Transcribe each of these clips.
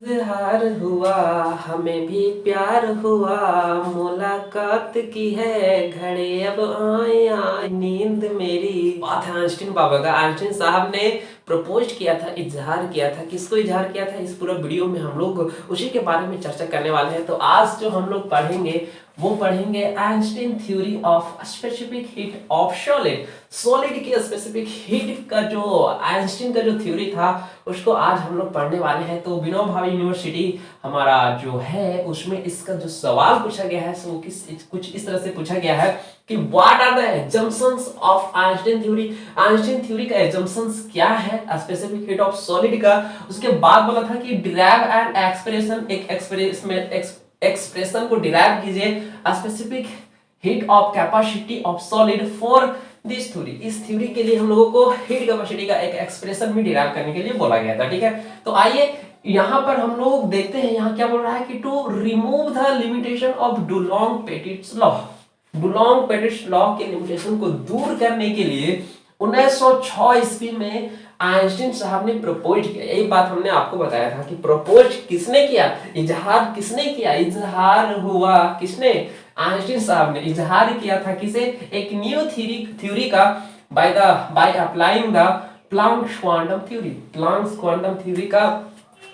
इजहार हुआ, हमें भी प्यार हुआ, मुलाकात की है घड़ी अब आए आए नींद मेरी। बात है आइंस्टीन बाबा का। आइंस्टीन साहब ने प्रपोज किया था, इजहार किया था। किसको इजहार किया था, इस पूरा वीडियो में हम लोग उसी के बारे में चर्चा करने वाले हैं। तो आज जो हम लोग पढ़ेंगे वो पढ़ेंगे Einstein theory of specific heat of solid. Solid की स्पेसिफिक हीट का जो आइंस्टीन का जो थ्योरी था उसको आज हम लोग पढ़ने वाले हैं। तो विनोबा भावे यूनिवर्सिटी हमारा जो है उसमें इसका जो सवाल पूछा गया है वो कुछ इस तरह से पूछा गया है कि what are the assumptions of Einstein theory. Einstein theory का एजम्पशंस क्या है स्पेसिफिक हीट ऑफ सॉलिड का। उसके बाद बोला था कि डिराइव एंड एक्सप्रेशन, एक एक्सप्रेशन को डिराइव कीजिए specific heat of capacity of solid for this theory. इस थ्योरी के लिए हम लोगों को हीट कैपेसिटी का एक एक्सप्रेशन भी डिराइव करने के लिए बोला गया था। ठीक है, तो आइए यहां पर हम लोग देखते हैं यहाँ क्या बोल रहा है कि to remove the limitation of Dulong Petit's law. Dulong Petit's law के लिमिटेशन को दूर करने के लिए 1906 ईस्वी में आइंस्टीन साहब ने प्रपोज किया। यही बात हमने आपको बताया था कि प्रपोज किसने किया, इजहार किसने किया, इजहार हुआ किसने, आइंस्टीन साहब ने इजहार किया था किसे, एक न्यू थ्योरी का by applying the Planck's quantum theory. Planck's quantum theory का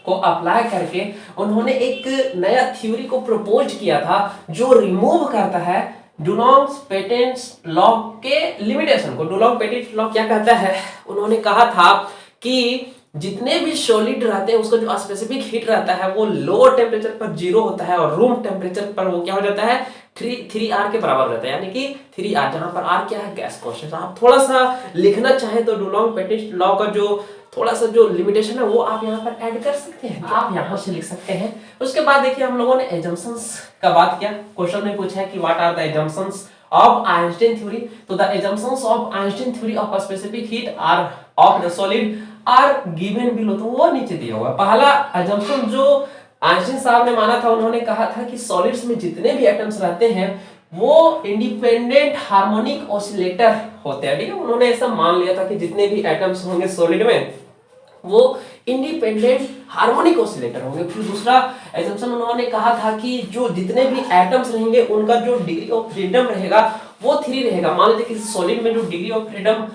को अप्लाई करके उन्होंने एक नया थ्योरी को प्रपोज किया था जो रिमूव करता है डुलोंग पेटिट्स लॉ के लिमिटेशन को। डुलोंग पेटिट्स लॉ क्या कहता है, उन्होंने कहा था कि जितने भी सॉलिड रहते हैं उसका जो स्पेसिफिक हीट रहता है वो लोअर टेम्परेचर पर 0 होता है और रूम टेम्परेचर पर वो क्या हो जाता है 3R के बराबर रहता है, यानी कि 3R, जहां पर R क्या है, गैस कॉन्स्टेंट। आप थोड़ा सा लिखना चाहें तो डुलोंग पेटिट्स लॉ का जो थोड़ा सा जो लिमिटेशन है वो आप यहाँ पर ऐड कर सकते हैं, आप यहाँ से लिख सकते हैं। उसके बाद देखिए हम लोगों ने एजम्पशंस का बात किया। क्वेश्चन में पूछा है कि what are the assumptions of Einstein theory. तो the assumptions of Einstein theory of specific heat are of the solid are given below, तो वो नीचे दिया हुआ। पहला एजम्पशन जो आइंस्टीन साहब ने माना था, उन्होंने कहा था कि सॉलिड्स में जितने भी एटम्स रहते हैं वो इंडिपेंडेंट हार्मोनिक ऑसिलेटर होते हैं। ठीक है, उन्होंने ऐसा मान लिया था कि जितने भी एटम्स होंगे सॉलिड में वो इंडिपेंडेंट हार्मोनिक ऑसिलेटर होंगे। फिर दूसरा एजम्पशन उन्होंने कहा था कि जो जितने भी एटम्स रहेंगे उनका जो डिग्री ऑफ फ्रीडम रहेगा वो 3 रहेगा। मान लीजिए किसी सॉलिड में जो डिग्री ऑफ फ्रीडम,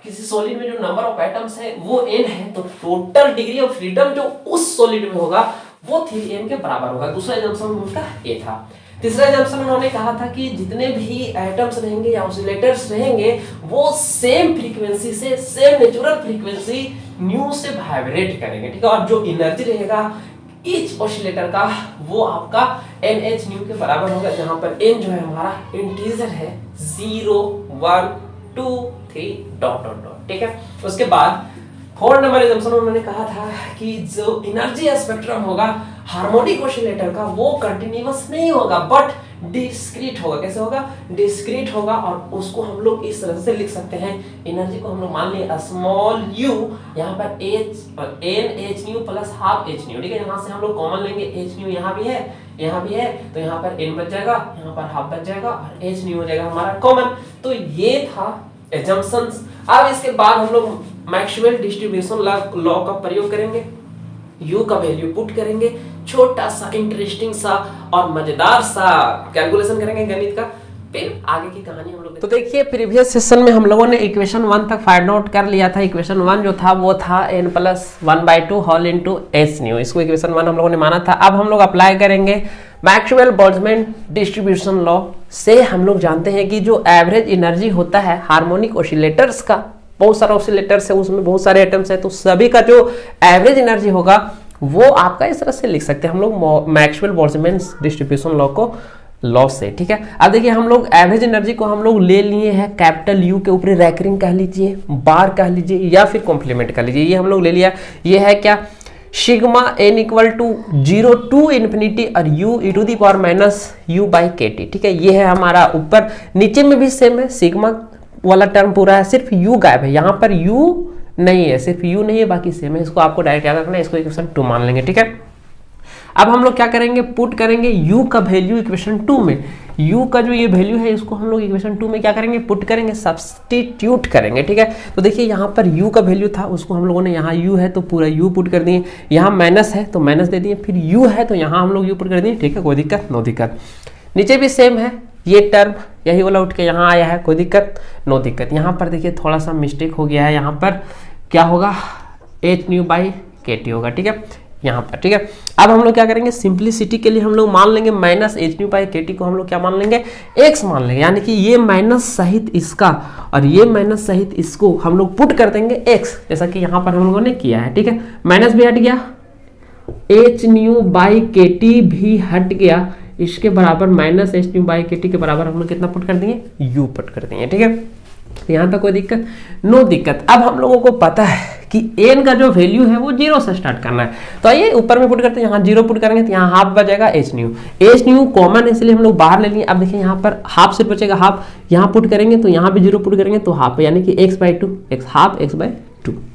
किसी सॉलिड में जो नंबर ऑफ एटम्स है वो n है, तो टोटल डिग्री ऑफ फ्रीडम जो उस सॉलिड में होगा वो 3n के बराबर होगा। दूसरा एजम्पशन उनका ये था। तीसरा एजम्पशन उन्होंने कहा था कि जितने भी एटम्स रहेंगे या ऑसिलेटर्स रहेंगे वो सेम फ्रीक्वेंसी से, सेम नेचुरल फ्रीक्वेंसी न्यू से वाइब्रेट करेंगे। ठीक है, और जो एनर्जी रहेगा ईच ऑसिलेटर का वो आपका NH न्यू के बराबर होगा, जहां पर n जो है हमारा इंटीजर है 0 1 2 3 डॉट डॉट डॉट। ठीक है, उसके बाद 4 नंबर एजम्पशन उन्होंने कहा था कि जो एनर्जी स्पेक्ट्रम होगा हार्मोनिक ऑसिलेटर का वो कंटीन्यूअस नहीं होगा बट डिस्क्रीट होगा। कैसे होगा, डिस्क्रीट होगा। और उसको हम लोग इस तरह से लिख सकते हैं, एनर्जी को हम लोग मान लिए स्मॉल u, यहाँ पर NH new plus half H new. ठीक है, यहाँ से हम लोग कॉमन लेंगे, H न्यू यहाँ भी है, यहाँ भी है, तो यहाँ पर n बच जाएगा, यहाँ पर हाफ बच जाएगा और H न्यू हो जाएगा हमारा कॉमन। तो ये था एजम्पशंस। अब इसके बाद हम लोग मैक्सवेल डिस्ट्रीब्यूशन लॉ का प्रयोग करेंगे, u का वैल्यू पुट करेंगे, छोटा सा इंटरेस्टिंग सा और मजेदार सा कैलकुलेशन करेंगे गणित का, फिर आगे की कहानी हम लोग। तो देखिए प्रीवियस सेशन में हम लोगों ने इक्वेशन 1 तक फाइंड आउट कर लिया था। इक्वेशन 1 जो था वो था n+1/2 whole into h nu, इसको इक्वेशन 1 हम लोगों ने माना था। अब हम लोग अप्लाई करेंगे मैक्सवेल बोल्ट्जमैन डिस्ट्रीब्यूशन लॉ से। हम लोग जानते हैं कि जो एवरेज एनर्जी होता है हार्मोनिक ऑसिलेटर्स का, बहुत सारे ऑसिलेटर्स है उसमें बहुत सारे एटम्स है, तो सभी का जो एवरेज एनर्जी होगा वो आपका इस तरह से लिख सकते हैं हम लोग मैक्सवेल बोल्ट्जमैन डिस्ट्रीब्यूशन लॉ को, लॉ से। ठीक है, अब देखिए हम लोग एवरेज एनर्जी को हम लोग ले लिए हैं कैपिटल U के ऊपर, रैकरिंग कह लीजिए, बार कह लीजिए या फिर कॉम्प्लीमेंट कह लीजिए, ये हम लोग ले लिया। ये है क्या, सिग्मा n = 0 to infinity और u e -u/kT। ठीक है, ये है हमारा ऊपर। नीचे में भी सेम है, सिग्मा वाला टर्म पूरा है, सिर्फ u गायब है, यहाँ पर u नहीं है, सिर्फ u नहीं है, बाकी सेम है। इसको आपको डायरेक्ट याद रखना है, इसको इक्वेशन 2 मान लेंगे। ठीक है, अब हम लोग क्या करेंगे, पुट करेंगे u का वैल्यू इक्वेशन 2 में। u का जो ये वैल्यू है इसको हम लोग इक्वेशन 2 में क्या करेंगे, पुट करेंगे, सब्स्टिट्यूट करेंगे। ठीक है, तो देखिए यहाँ पर u का वैल्यू था, उसको हम लोगों ने, यहाँ u है तो पूरा u पुट कर दिए, यहाँ माइनस है तो माइनस दे दिए, फिर u है तो यहाँ हम लोग u पुट कर दिए। ठीक है, कोई दिक्कत नो दिक्कत। नीचे भी सेम है, ये टर्म यही वाला उठ के यहाँ आया है, कोई दिक्कत नो दिक्कत। यहाँ पर देखिए थोड़ा सा मिस्टेक हो गया है, यहाँ पर क्या होगा, h न्यू बाई kt होगा। ठीक है, यहाँ पर। ठीक है, अब हम लोग क्या करेंगे, सिंप्लिसिटी के लिए हम लोग मान लेंगे minus H new by K T को हम लोग क्या मान लेंगे, x मान लेंगे, यानी कि ये माइनस सहित इसका और ये माइनस सहित इसको हम लोग पुट कर देंगे x, जैसा कि यहाँ पर हम लोगों ने किया है। ठीक है, माइनस भी हट गया, H new by K T भी हट गया, इसके बराबर minus H new by K T के बराबर हम लोग कितना पुट कर देंगे, u पुट कर देंगे। ठीक है, यहाँ तक कोई दिक्कत नो दिक्कत। अब हम लोगों को पता है कि n का जो वैल्यू है वो 0 से स्टार्ट करना है, तो आइए ऊपर में पुट करते हैं, यहाँ 0 पुट करेंगे तो यहाँ हाफ बचेगा h न्यू कॉमन है इसलिए हम लोग बाहर ले लिए। अब देखिए यहाँ पर हाफ सिर्फ बचेगा, हाफ यहाँ पुट करेंगे तो यहाँ भी 0 पुट करेंगे तो हाफ, यानी कि x/2, x हाफ x/2,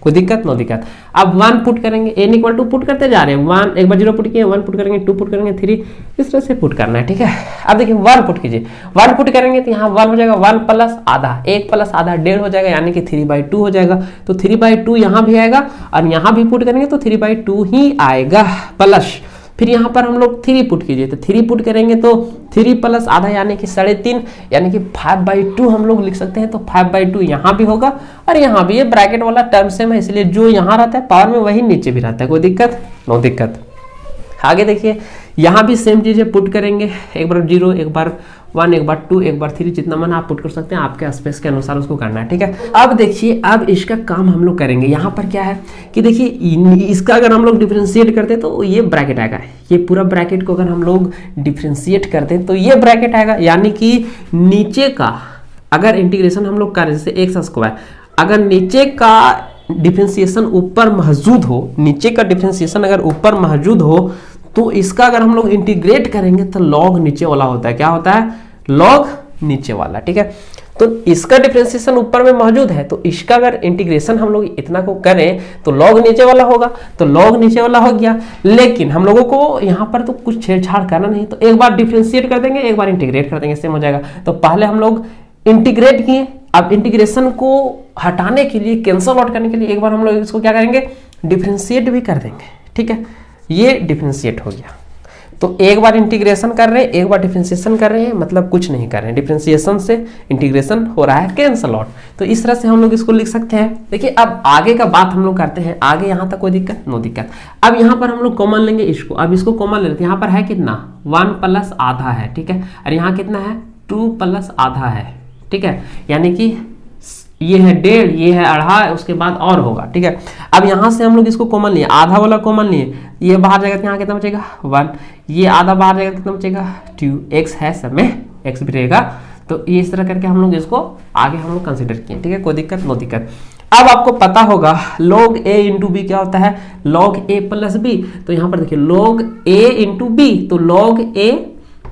कोई दिक्कत नो दिक्कत। अब 1 पुट करेंगे, n इक्वल टू पुट करते जा रहे हैं, 1 एक बार 0 पुट किए, 1 पुट करेंगे, 2 पुट करेंगे, 3, इस तरह से पुट करना है। ठीक है, अब देखिए 1 पुट कीजिए, 1 पुट करेंगे तो यहाँ 1 हो जाएगा, 1 प्लस आधा, 1 प्लस आधा 1.5 हो जाएगा, यानी कि 3/2 हो जाएगा। तो 3/2 यहाँ भी आएगा और यहाँ भी पुट करेंगे तो 3/2 ही आएगा प्लस, फिर यहाँ पर हम लोग 3 पुट कीजिए, तो 3 पुट करेंगे तो 3 प्लस आधा यानी कि 3.5, यानी कि 5/2 हम लोग लिख सकते हैं। तो 5/2 यहाँ भी होगा और यहाँ भी, ये ब्रैकेट वाला टर्म सेम है इसलिए जो यहाँ रहता है पावर में वही नीचे भी रहता है, कोई दिक्कत नो दिक्कत। आगे देखिए यहाँ भी सेम चीजें पुट करेंगे, एक बार 0, एक बार 1, एक बार 2, एक बार 3, जितना मन आप पुट कर सकते हैं, आपके स्पेस के अनुसार उसको करना है। ठीक है, अब देखिए अब इसका काम हम लोग करेंगे। यहाँ पर क्या है कि देखिए इसका अगर हम लोग डिफ्रेंशिएट करते हैं तो ये ब्रैकेट आएगा, ये पूरा ब्रैकेट को अगर हम लोग डिफ्रेंशिएट करते हैं तो ये ब्रैकेट आएगा, यानी कि नीचे का अगर इंटीग्रेशन हम लोग करें जैसे x², अगर नीचे का डिफ्रेंशिएशन ऊपर मौजूद हो, नीचे का डिफ्रेंशिएशन अगर ऊपर मौजूद हो तो इसका अगर हम लोग इंटीग्रेट करेंगे तो लॉग नीचे वाला होता है, क्या होता है, लॉग नीचे वाला। ठीक है, तो इसका डिफरेंशिएशन ऊपर में मौजूद है तो इसका अगर इंटीग्रेशन हम लोग इतना को करें तो लॉग नीचे वाला होगा, तो लॉग नीचे वाला हो गया। लेकिन हम लोगों को यहाँ पर तो कुछ छेड़छाड़ करना नहीं, तो एक बार डिफरेंशिएट कर देंगे, एक बार इंटीग्रेट कर देंगे, सेम हो जाएगा। तो पहले हम लोग इंटीग्रेट किए, अब इंटीग्रेशन को हटाने के लिए, कैंसल आउट करने के लिए एक बार हम लोग इसको क्या करेंगे, डिफरेंशिएट भी कर देंगे। ठीक है, ये डिफरेंशिएट हो गया। तो एक बार इंटीग्रेशन कर रहे हैं, एक बार डिफरेंशिएशन कर रहे हैं, मतलब कुछ नहीं कर रहे हैं, डिफरेंशिएशन से इंटीग्रेशन हो रहा है, कैंसल आउट। तो इस तरह से हम लोग इसको लिख सकते हैं। देखिए अब आगे का बात हम लोग करते हैं, आगे यहाँ तक कोई दिक्कत नो दिक्कत। अब यहाँ पर हम लोग कॉमन लेंगे इसको, अब इसको कॉमन ले लेते हैं। यहाँ पर है कितना, 1 प्लस आधा है। ठीक है, और यहाँ कितना है, 2 प्लस आधा है। ठीक है, यानी कि ये है 1.5, ये है 2.5, उसके बाद और होगा। ठीक है, अब यहाँ से हम लोग इसको कॉमन लिए, आधा वाला कॉमन लिए, ये बाहर जाएगा तो यहाँ कितना बचेगा 1, ये आधा बाहर जाएगा कितना बचेगा 2, x है सब में, x भी रहेगा। तो ये इस तरह करके हम लोग इसको आगे हम लोग कंसिडर किए। ठीक है, कोई दिक्कत नो दिक्कत। अब आपको पता होगा log a इंटू बी क्या होता है, log a प्लस बी। तो यहाँ पर देखिए log a इंटू बी, तो log a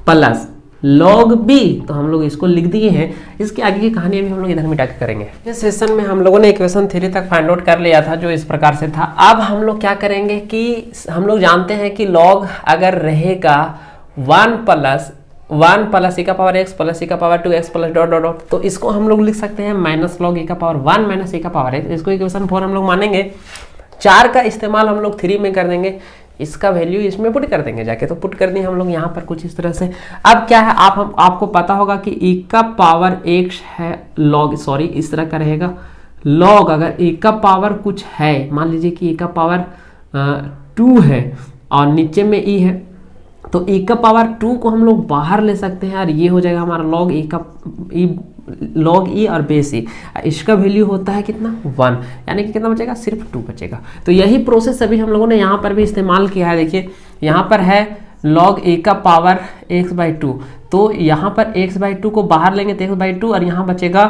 plus log b, तो हम लोग इसको लिख दिए हैं। इसके आगे की कहानी भी हम लोग इधर मिटा के करेंगे। इस सेशन में हम लोगों ने इक्वेशन 3 तक फाइंड आउट कर लिया था, जो इस प्रकार से था। अब हम लोग क्या करेंगे कि हम लोग जानते हैं कि log अगर रहेगा 1 प्लस e का पावर x प्लस e का power 2x plus dot dot dot, तो इसको हम लोग लिख सकते हैं माइनस log e का पावर 1 माइनस e का पावर x। इसको इक्वेशन 4 हम लोग मानेंगे। 4 का इस्तेमाल हम लोग 3 में कर देंगे, इसका वैल्यू इसमें पुट कर देंगे जाके, तो पुट कर दिए हम लोग यहाँ पर कुछ इस तरह से। अब क्या है, आपको पता होगा कि e का पावर x है log, सॉरी इस तरह का रहेगा log, अगर e का पावर कुछ है, मान लीजिए कि e का पावर 2 है और नीचे में e है, तो e का पावर 2 को हम लोग बाहर ले सकते हैं और ये हो जाएगा हमारा log e और बेस e। इसका वैल्यू होता है कितना 1, यानी कि कितना बचेगा, सिर्फ 2 बचेगा। तो यही प्रोसेस अभी हम लोगों ने यहाँ पर भी इस्तेमाल किया है। देखिए यहाँ पर है log a का पावर x/2, तो यहाँ पर x/2 को बाहर लेंगे तो x/2 और यहाँ बचेगा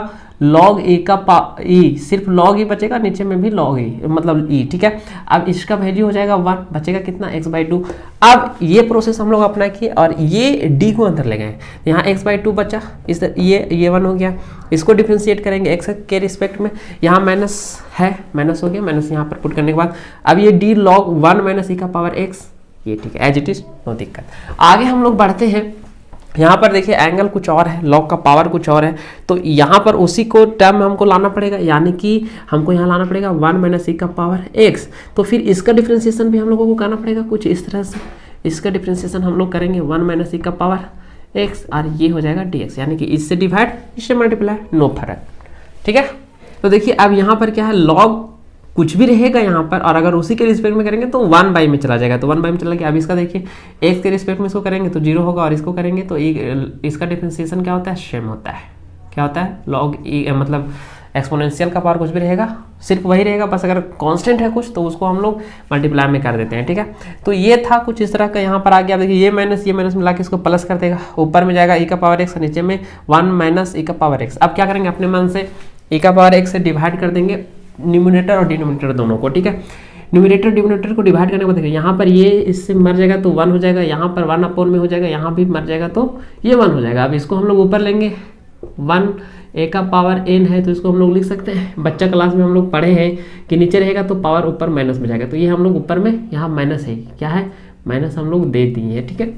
log a का e, सिर्फ log e बचेगा, नीचे में भी log e मतलब e। ठीक है, अब इसका वैल्यू हो जाएगा 1, बचेगा कितना x/2। अब ये प्रोसेस हम लोग अपना किए और ये d को अंदर ले गए, यहाँ x/2 बचा, इस ये 1 हो गया। इसको डिफरेंशिएट करेंगे x के रिस्पेक्ट में, यहाँ माइनस है, माइनस हो गया, माइनस यहाँ पर पुट करने के बाद अब ये d log 1 माइनस e का पावर x ये ठीक है, एज इट इज, नो दिक्कत। आगे हम लोग बढ़ते हैं। यहाँ पर देखिए एंगल कुछ और है, लॉग का पावर कुछ और है, तो यहाँ पर उसी को टर्म में हमको लाना पड़ेगा, यानी कि हमको यहाँ लाना पड़ेगा 1 माइनस ई का पावर x। तो फिर इसका डिफ्रेंसिएशन भी हम लोगों को करना पड़ेगा कुछ इस तरह से। इसका डिफ्रेंसिएशन हम लोग करेंगे 1 माइनस ई का पावर x, और ये हो जाएगा dx, यानी कि इससे डिवाइड इससे मल्टीप्लाई, नो फर्क, ठीक है। तो देखिए अब यहाँ पर क्या है, लॉग कुछ भी रहेगा यहाँ पर, और अगर उसी के रिस्पेक्ट में करेंगे तो 1 बाई में चला जाएगा, तो 1 बाई में चला गया। अब इसका देखिए x के रिस्पेक्ट में इसको करेंगे तो 0 होगा, और इसको करेंगे तो इसका डिफरेंशिएशन क्या होता है, सेम होता है। क्या होता है, लॉग मतलब एक्सपोनेंशियल का पावर कुछ भी रहेगा सिर्फ वही रहेगा, बस अगर कांस्टेंट है कुछ तो उसको हम लोग मल्टीप्लाई में कर देते हैं, ठीक है। तो ये था कुछ इस तरह का। यहाँ पर आ गया, देखिए ये माइनस मिला के इसको प्लस कर देगा, ऊपर में जाएगा ई का पावर x, नीचे में 1 माइनस ई का पावर x। अब क्या करेंगे, अपने मन से ई का पावर x से डिवाइड कर देंगे न्यूमरेटर और डिनोमिनेटर दोनों को, ठीक है। न्यूमरेटर डिनोमिनेटर को डिवाइड करने को देखिए, यहाँ पर ये इससे मर जाएगा तो 1 हो जाएगा, यहाँ पर 1 अपॉन में हो जाएगा, यहाँ भी मर जाएगा तो ये 1 हो जाएगा। अब इसको हम लोग ऊपर लेंगे, 1 a का पावर n है तो इसको हम लोग लिख सकते हैं, बच्चा क्लास में हम लोग पढ़े हैं कि नीचे रहेगा तो पावर ऊपर माइनस में जाएगा, तो ये हम लोग ऊपर में यहाँ माइनस है, क्या है माइनस हम लोग दे दिए हैं, ठीक है।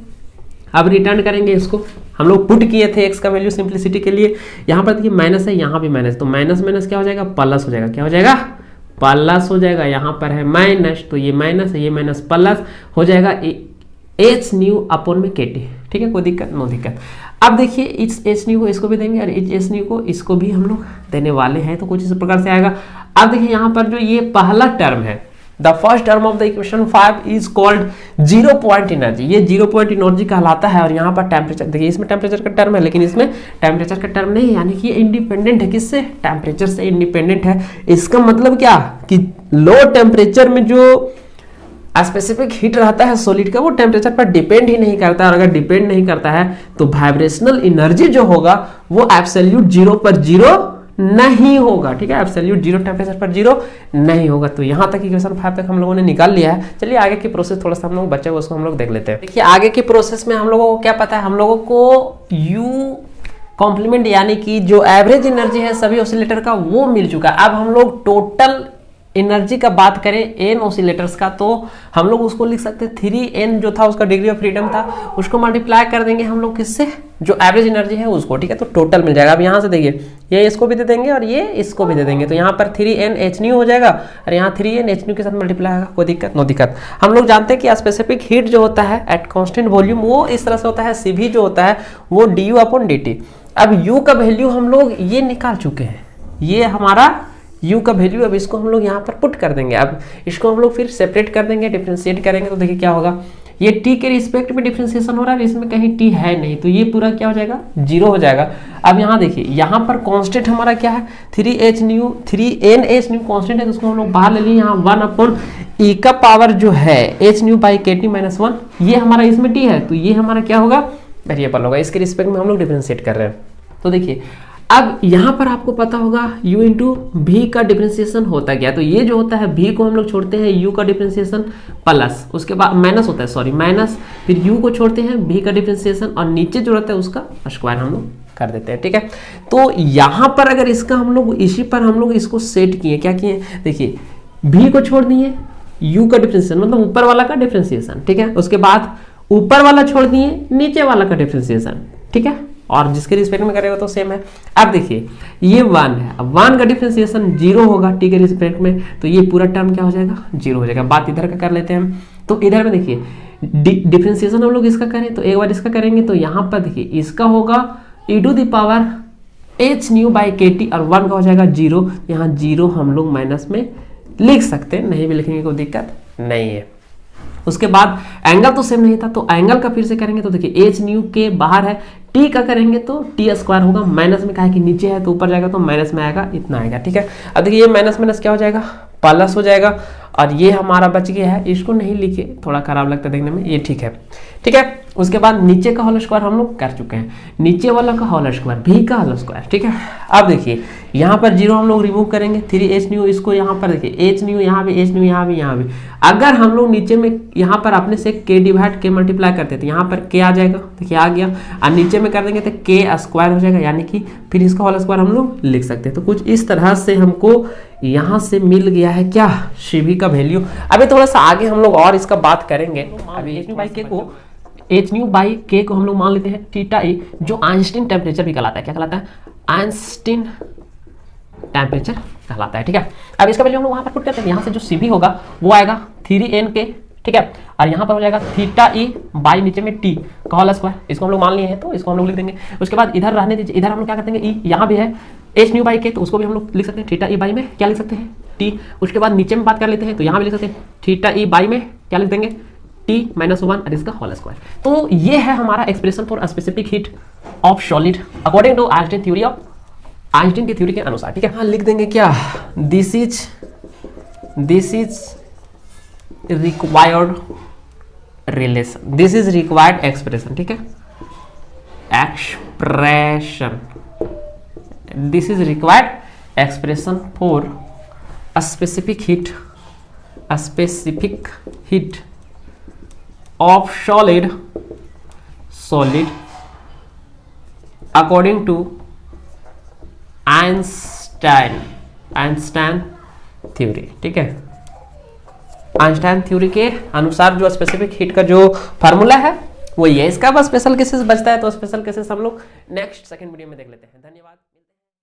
अब रिटर्न करेंगे इसको, हम लोग पुट किए थे x का वैल्यू सिंप्लिसिटी के लिए, यहाँ पर देखिए माइनस है, यहाँ भी माइनस, तो माइनस माइनस क्या हो जाएगा, प्लस हो जाएगा। क्या हो जाएगा, प्लस हो जाएगा। यहाँ पर है माइनस तो ये माइनस है, ये माइनस प्लस हो जाएगा एच न्यू अपॉन में के टी, ठीक है, कोई दिक्कत नो दिक्कत। अब देखिए इस एच न्यू को इसको भी देंगे और इस एच न्यू को इसको भी हम लोग देने वाले हैं, तो कुछ इस प्रकार से आएगा। अब देखिए यहाँ पर जो ये पहला टर्म है, the first term of the equation 5 is called 0 point energy, ये 0 पॉइंट एनर्जी कहलाता है। और यहाँ पर टेम्परेचर देखिए, इसमें टेम्परेचर का टर्म है लेकिन इसमें टेम्परेचर का टर्म नहीं है, यानी कि ये इंडिपेंडेंट है, किससे, टेम्परेचर से इंडिपेंडेंट है। इसका मतलब क्या कि लो टेम्परेचर में जो स्पेसिफिक हीट रहता है सॉलिड का, वो टेम्परेचर पर डिपेंड ही नहीं करता, और अगर डिपेंड नहीं करता है तो वाइब्रेशनल एनर्जी जो होगा वो एब्सोल्यूट 0 पर 0 नहीं होगा, ठीक है, एब्सोल्यूट 0 टेम्परेचर पर 0 नहीं होगा। तो यहाँ तक इक्वेशन 5 तक हम लोगों ने निकाल लिया है। चलिए आगे की प्रोसेस थोड़ा सा हम लोग बचे उसको हम लोग देख लेते हैं। देखिए आगे की प्रोसेस में हम लोगों को क्या पता है, हम लोगों को U कॉम्प्लीमेंट यानी कि जो एवरेज एनर्जी है सभी ऑसिलेटर का वो मिल चुका है। अब हम लोग टोटल एनर्जी का बात करें एन ऑसिलेटर्स का, तो हम लोग उसको लिख सकते हैं 3n जो था उसका डिग्री ऑफ फ्रीडम था, उसको मल्टीप्लाई कर देंगे हम लोग किससे, जो एवरेज एनर्जी है उसको, ठीक है, तो टोटल मिल जाएगा। अब यहाँ से देखिए ये इसको भी दे देंगे और ये इसको भी दे देंगे, तो यहाँ पर 3n h न्यू हो जाएगा और यहाँ 3n h न्यू के साथ मल्टीप्लाई होगा, कोई दिक्कत नो दिक्कत। हम लोग जानते हैं कि स्पेसिफिक हीट जो होता है एट कॉन्स्टेंट वॉल्यूम वो इस तरह से होता है, Cv जो होता है वो du अपॉन dt। अब u का वैल्यू हम लोग ये निकाल चुके हैं, ये हमारा u का वैल्यू, अब इसको हम लोग यहाँ पर पुट कर देंगे। अब इसको हम लोग फिर सेपरेट कर देंगे, डिफरेंशिएट करेंगे, तो देखिए क्या होगा, ये t के रिस्पेक्ट में डिफरेंशिएशन हो रहा है, इसमें कहीं t है नहीं, तो ये पूरा क्या हो जाएगा, 0 हो जाएगा। अब यहाँ देखिए यहाँ पर कांस्टेंट हमारा क्या है, 3n h न्यू कांस्टेंट है, तो उसको हम लोग बाहर ले लिए, यहाँ 1 अपॉन e का पावर जो है h nu by K T minus 1, ये हमारा इसमें t है, तो ये हमारा क्या होगा, वेरिएबल होगा, इसके रिस्पेक्ट में हम लोग डिफरेंशिएट कर रहे हैं। तो देखिए अब यहाँ पर आपको पता होगा u इंटू भी का डिफरेंशिएशन होता गया, तो ये जो होता है v को हम लोग छोड़ते हैं u का डिफरेंशिएशन प्लस, उसके बाद माइनस होता है, सॉरी माइनस, फिर u को छोड़ते हैं v का डिफरेंशिएशन और नीचे जो रहता है उसका स्क्वायर हम लोग कर देते हैं, ठीक है। तो यहाँ पर अगर इसका हम लोग इसी पर हम लोग इसको सेट किए, क्या किए, देखिए v को छोड़ दिए, u का डिफरेंशिएशन मतलब ऊपर वाला का डिफरेंशिएशन, ठीक है, उसके बाद ऊपर वाला छोड़ दिए, नीचे वाला का डिफरेंशिएशन, ठीक है, और जिसके रिस्पेक्ट में करेगा तो सेम है। अब देखिए ये 1 है, अब 1 का डिफरेंशिएशन 0 होगा t के रिस्पेक्ट में, तो ये पूरा टर्म क्या हो जाएगा, 0 हो जाएगा। बात इधर का कर लेते हैं हम, तो इधर में देखिए डिफरेंशिएशन हम लोग इसका करें तो एक बार इसका करेंगे, तो यहाँ पर देखिए इसका होगा e to the power h nu by K T और 1 का हो जाएगा 0, यहाँ 0 हम लोग माइनस में लिख सकते हैं, नहीं भी लिखेंगे कोई दिक्कत नहीं है। उसके बाद एंगल तो सेम नहीं था, तो एंगल का फिर से करेंगे, तो देखिए h न्यू के बाहर है, t का करेंगे तो t स्क्वायर होगा, माइनस में कहा कि नीचे है तो ऊपर जाएगा तो माइनस में आएगा, इतना आएगा, ठीक है। अब देखिए ये माइनस माइनस क्या हो जाएगा, प्लस हो जाएगा, और ये हमारा बच गया है, इसको नहीं लिखे, थोड़ा खराब लगता है देखने में, ये ठीक है, ठीक है। उसके बाद नीचे का होल स्क्वायर हम लोग कर चुके हैं, नीचे वाला का होल स्क्वायर भी का होल स्क्वायर, ठीक है। अब देखिए यहाँ पर 0 हम लोग रिमूव करेंगे, 3h न्यू, इसको यहाँ पर देखिए h न्यू, यहाँ भी h न्यू, यहाँ भी, यहाँ भी। अगर हम लोग नीचे में यहाँ पर अपने से k डिवाइड k मल्टीप्लाई करते तो यहाँ पर k आ जाएगा, देखिए आ गया, और नीचे में कर देंगे तो k स्क्वायर हो जाएगा, यानी कि फिर इसका होल स्क्वायर हम लोग लिख सकते हैं। तो कुछ इस तरह से हमको यहाँ से मिल गया है क्या, CV का वैल्यू। अभी थोड़ा सा आगे हम लोग और इसका बात करेंगे। अभी h न्यू बाई k को हम लोग मान लेते हैं थीटा e, जो आइंस्टीन टेम्परेचर भी कहलाता है। क्या कहलाता है? आइंस्टीन टेम्परेचर कहलाता है, ठीक है। अब इसका वैल्यू हम लोग वहां पर पुट करते हैं, यहाँ से जो CV होगा वो आएगा 3n k, ठीक है, और यहाँ पर हो जाएगा थीटा e बाई नीचे में t का होल स्क्वायर, इसको हम लोग मान लिए हैं तो इसको हम लोग लिख देंगे। उसके बाद इधर रहने दीजिए, इधर हम लोग क्या करते हैं, e यहाँ भी है h न्यू बाई k, तो उसको भी हम लोग लिख सकते हैं थीटा e बाई में क्या लिख सकते हैं, t। उसके बाद नीचे में बात कर लेते हैं, तो यहाँ भी लिख सकते हैं थीटा e बाई में क्या लिख देंगे, t -1 और इसका होल स्क्वायर। तो ये है हमारा expression for specific heat of solid according to Einstein theory of, Einstein की थ्योरी के अनुसार, ठीक है। हाँ लिख देंगे क्या, this is required relation, this is required expression, ठीक है, expression, this is required expression for specific heat of solid according to Einstein theory, ठीक है। आइंस्टाइन थ्योरी के अनुसार जो स्पेसिफिक हीट का जो फार्मूला है वो ये, इसका बस स्पेशल केसेस बचता है, तो स्पेशल केसेस हम लोग नेक्स्ट सेकंड वीडियो में देख लेते हैं। धन्यवाद।